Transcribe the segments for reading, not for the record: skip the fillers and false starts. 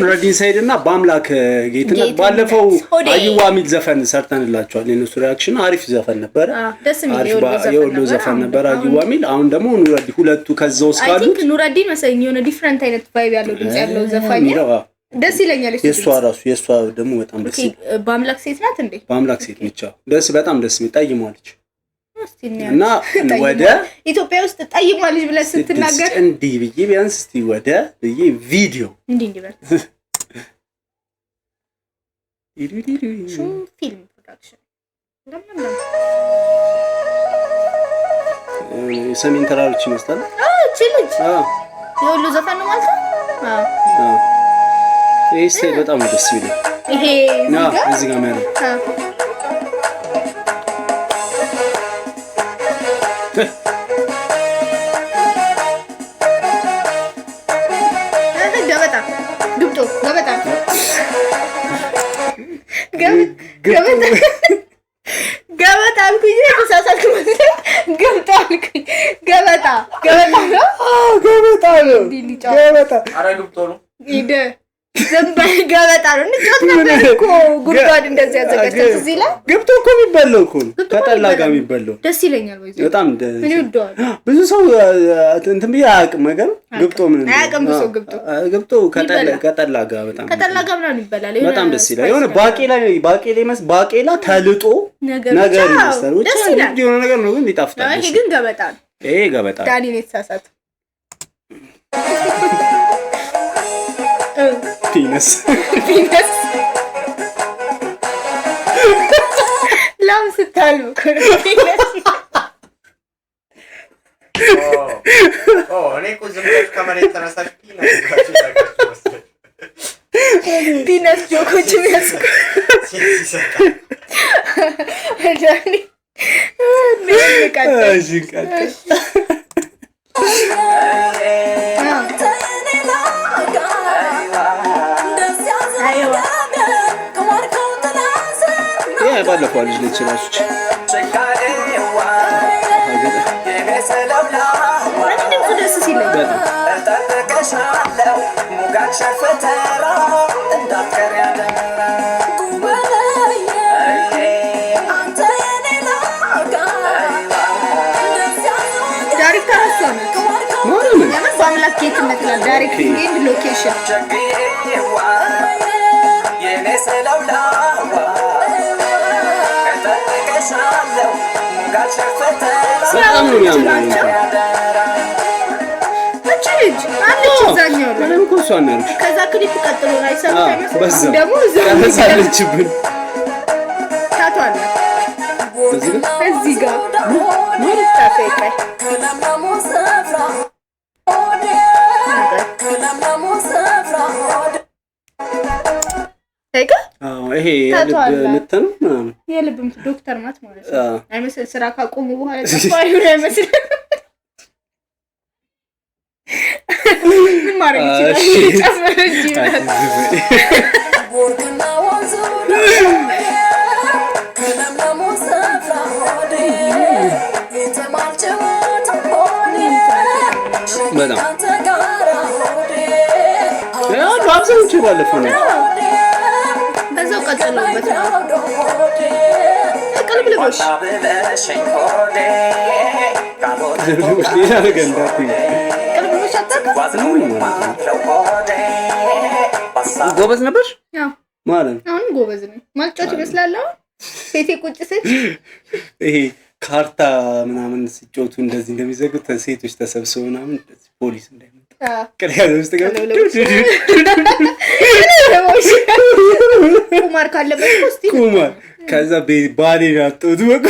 ኑረዲን ሰይድና በአምላክ ጌትነት ባለፈው አዩዋ ሚል ዘፈን ሰርተንላችኋል የነሱ ሪአክሽን አሪፍ ዘፈን ነበር ደስ የሚል የወሎ ዘፈን ነበር አዩዋ ሚል አሁን ደግሞ ኑረዲን ሁለቱ ከዛው ስካሉ ኑረዲን መሰለኝ የሆነ ዲፈረንት አይነት ቫይብ ያለው ድምጽ ያለው ዘፋኝ ደስ ይለኛል የሷ ደግሞ በጣም ደስ በአምላክ ሴት ናት እንዴ በአምላክ ሴት ነች ደስ በጣም ደስ የሚጣይማለች እና ወደ ኢትዮጵያ ውስጥ ጠይማለች ብለ ስትናገር እንዴ ብዬ ቢያንስ እስቲ ወደ ብዬ ቪዲዮ እንዴ እንዲበር ፊልም ፕሮዳክሽን ሰሜን ተራሮች ይመስላል ችልጅ የወሎ ዘፈን ነው ማለት ነው ይሄ በጣም ደስ ይላል ይሄ እዚህ ጋር ማለት ገበጣ አልኩኝ ተሳሳልኩ ገበጣልኩኝ ገበጣ ነው ገበጣ አረ ግብጦ ነው ይደ ዘንባይ ገበጣ ነው እንዴት ነበር እኮ ጉድጓድ እንደዚህ ያዘጋጀው እዚህ ላይ ግብጦ እኮ የሚበላው እኮ ከጠላ ጋር የሚበላው ደስ ይለኛል ወይ በጣም ምን ይወደዋል ብዙ ሰው እንትን ቢያ አያውቅም ነገር ግብጦ ምን አያውቅም ሰው ግብጦ ከጠላ ጋር በጣም ከጠላ ጋር ምናምን ይበላል በጣም ደስ ይላል የሆነ ባቄላ ተልጦ ነገር ይመስላል ደስ ይላል የሆነ ነገር ነው ግን ይጣፍጣል ይሄ ግን ገበጣ ነው ይሄ ገበጣ ዳኒ ነው የተሳሳተ ፒነስ ላም ስታልብ ፒነስ እኔ እኮ ዝም ብለሽ ከመሬት ተነሳሽ ፒነስ ጆኮች የሚያስኩ ባለፈው ልጅ ነች ራሱች ዳይሬክተር አስተዋወቀ በአምላክ ጌትነት ላይ ዳይሬክቲንግ ኤንድ ሎኬሽን በጣም ነው የሚያምረው ልጅ አለች እዛኛው ላይ ምንም ኮንሶ አናርሽ ከዛ ክሊፕ ቀጥሎ ላይ ሰምተህ ደግሞ ዘሳለችብን ታቷል እዚህ ጋር ታፈይቀይ ታይካ ይሄ የልብ ምት ነው ምናምን የልብ ምት ዶክተር ናት ማለት ነው አይመስል ስራ ካቆሙ በኋላ ተፋዩ ነው አይመስል ምን ማረግ ይችላል ጨፍረጂ ወርቅና ወንዙ ከለምለሙ ስፍራ ሆዴ የተማልጨው ተሆኔ በጣም ያው አብዛኞቹ ባለፈው ነው ከዛው ቀጥሎበት ነው ቅልብልቦሽ ሌላ ነገር እንዳትዪ ቅልብልቦሽ አታውቅም ጎበዝ ነበር ያው ማለት አሁን ጎበዝ ነኝ ማልጫት ይመስላል ሴቴ ቁጭ ስል ይሄ ካርታ ምናምን ሲጮቱ እንደዚህ እንደሚዘጉት ሴቶች ተሰብስበው ምናምን ፖሊስ እንዳይመጣ ከሪያል ውስጥ ቁማር ካለበት ውስጥ ቁማር ከዛ ባሌ ናጥቶት በቃ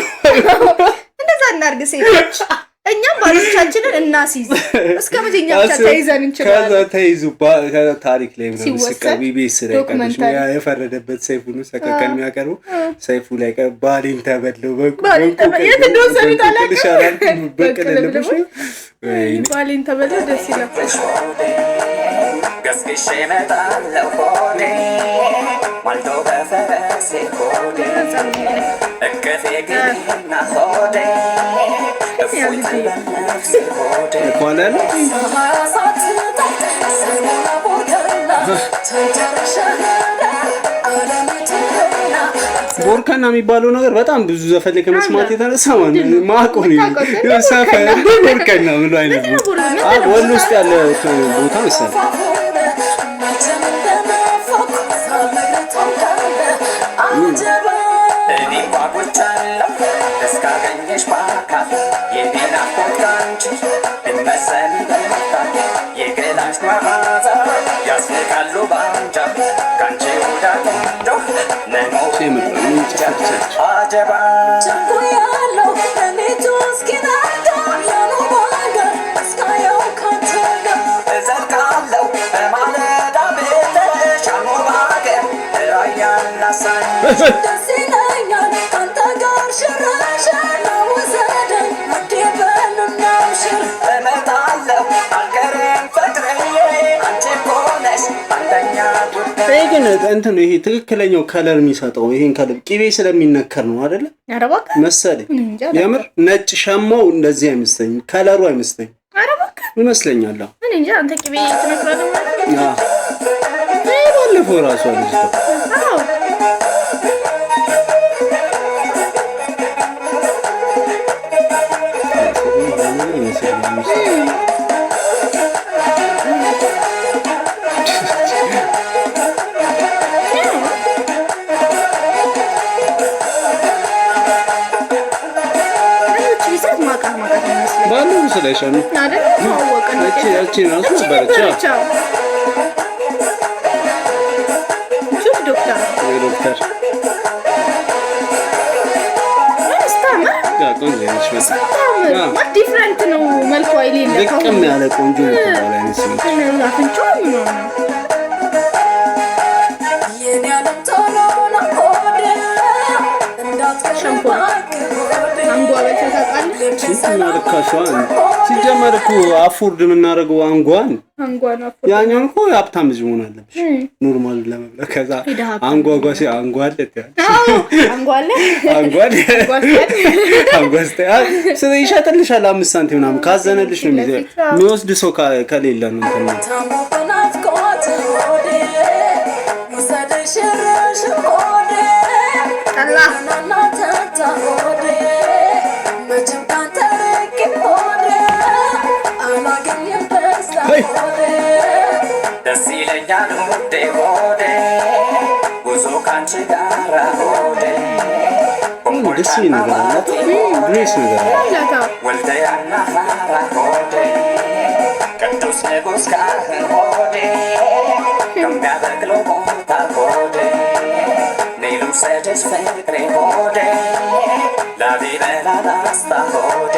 እንደዛ እናርግ ሴቶች እኛም ባሎቻችንን እናስይዝ እስከመጀኛ ብቻ ተይዘን እንችላለን ከዛ ተይዙ ታሪክ ላይ ምናምን ሲቀርብ ኢቢኤስ ላይ ቀርቦ የፈረደበት ሰይፉ ነው ሰከከን የሚያቀርበው ሰይፉ ላይ ባሌን ተበለው በቃ የት እንደወሰኑ ታላቅ በቀለልብሽ ባሌን ተበለው ደስ ይላል ገስግሼ እመጣለሁ ሆዴ ማልዶ በፈረሴ ሆዴ እቅፌ ግቢና ሆዴ እፎይታ በነፍሴ ሆዴ ኳላል ቦርከና የሚባለው ነገር በጣም ብዙ ዘፈን ከመስማት የተነሳ ማቆን ሰፈር ቦርከና ምን አይነት ወሎ ውስጥ ያለ ቦታ መሰለኝ። ግን እንትን ይሄ ትክክለኛው ከለር የሚሰጠው ይሄን ከለር ቅቤ ስለሚነከር ነው አይደለ? አረባካ መሰለኝ። የምር ነጭ ሸማው እንደዚህ አይመስለኝም፣ ከለሩ አይመስለኝም። አረባካ ይመስለኛል። ምን እንጃ አንተ ቅቤ ትነክራለህ ማለት ነው። ባለፈው ራሱ አለች። ባለው ስለሻኑ አይደል? ታወቀን እቺ ራሱ በረቻ ዶክተር ዲፍረንት ነው መልኩ አይደለም። ልቅም ያለ ቆንጆ ነው ማለት ነው። አፍንጫው ምን ነው የኔ ዓለም ቶሎና ሆደ እንዳትከሸምፖ አንጓ በተታቃለች ሲጀመር እኮ አፎርድ የምናደርገው አንጓን ያኛውን እኮ ሀብታም ልጅ መሆን አለብሽ ኖርማል ለመብላት። ከዛ አንጓጓሲ አንጓለ ይሸጥልሻል 5 ሳንቲም ምናምን ካዘነልሽ ነው የሚወስድ ሰው ከሌለ ነው እንትን ደስ ይለኛል ሆዴ ሆዴ ጉዞ ካንቺ ጋር ሆዴ ደስ ነገር አላት ድሬስ ነገር አላት ወልደያና ሀራ ሆዴ ቅዱስ ንጉሥ ካህን ሆዴ ከሚያበቅለው ቦታ ሆዴ ኔሉ ሰደስ ፍቅሬ ሆዴ ላሊበላ ላስታ ሆዴ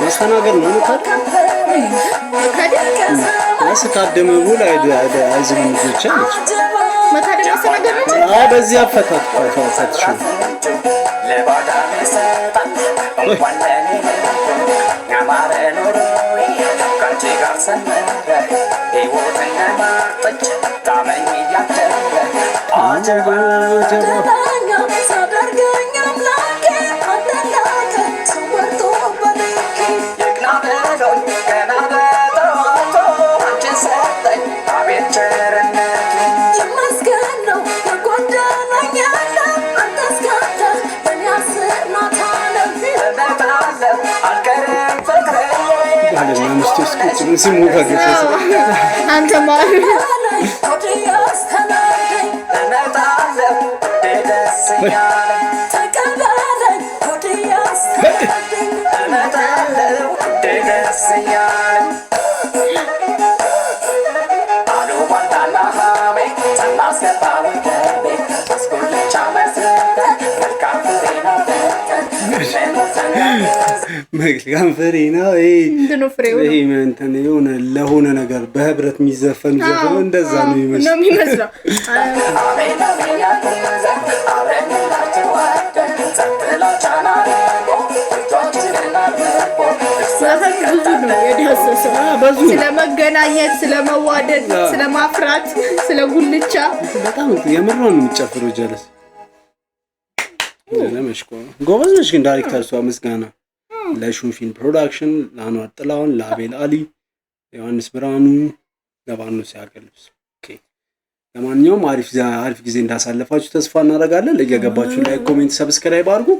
ማስተናገር ነው ማስካደም ውል አይዝም ልጆች አለች መካደም ማስተናገር ነው። በዚህ አፈታት ፈትሽ ለባዳ መሰጣት እንኳን ለኔ ያማረ ኑሮ ካንቺ ጋር ሰመረ ሕይወትና ማርጠች ታመኝ እያደረ አጀባ ሳደርገኝ አምላኬ አንደላከ ስወርቶ በልኬ የቅና በሎኝ ገና በጠዋቶ አንቺን ሰጠኝ አቤት ቸርነቱ ይመስገን ነው የጎደለኝ ያለ አንተ እስካለ በኔ አስርናታለም እመጣለሁ አልቀርም ፍቅሬ ባልና ሚስት ውስጥ ቁጭ ምን ሲሞጋገስ አንተ ማለት መልካም ፍሬ ነው ይሄ እንትን የሆነ ለሆነ ነገር በህብረት የሚዘፈኑ ዘፈን እንደዛ ነው የሚመስለው። ስለመገናኘት፣ ስለመዋደድ፣ ስለማፍራት፣ ስለጉልቻ በጣም የምር ነው የሚጨፍረው ጀለስ ገረመሽ እኮ ጎበዝ ነሽ ግን ዳይሬክተር እሷ ምስጋና ለሹፊን ፕሮዳክሽን ለአንዋር ጥላውን ለአቤል አሊ ዮሐንስ ብርሃኑ ለባኖስ ያገልብስ ኦኬ ለማንኛውም አሪፍ ጊዜ እንዳሳለፋችሁ ተስፋ እናደርጋለን ለየገባችሁ ላይ ኮሜንት ሰብስክራይብ አድርጉ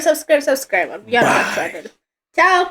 ሰብስክራይብ አድርጉ ያላችሁ አይደል ቻው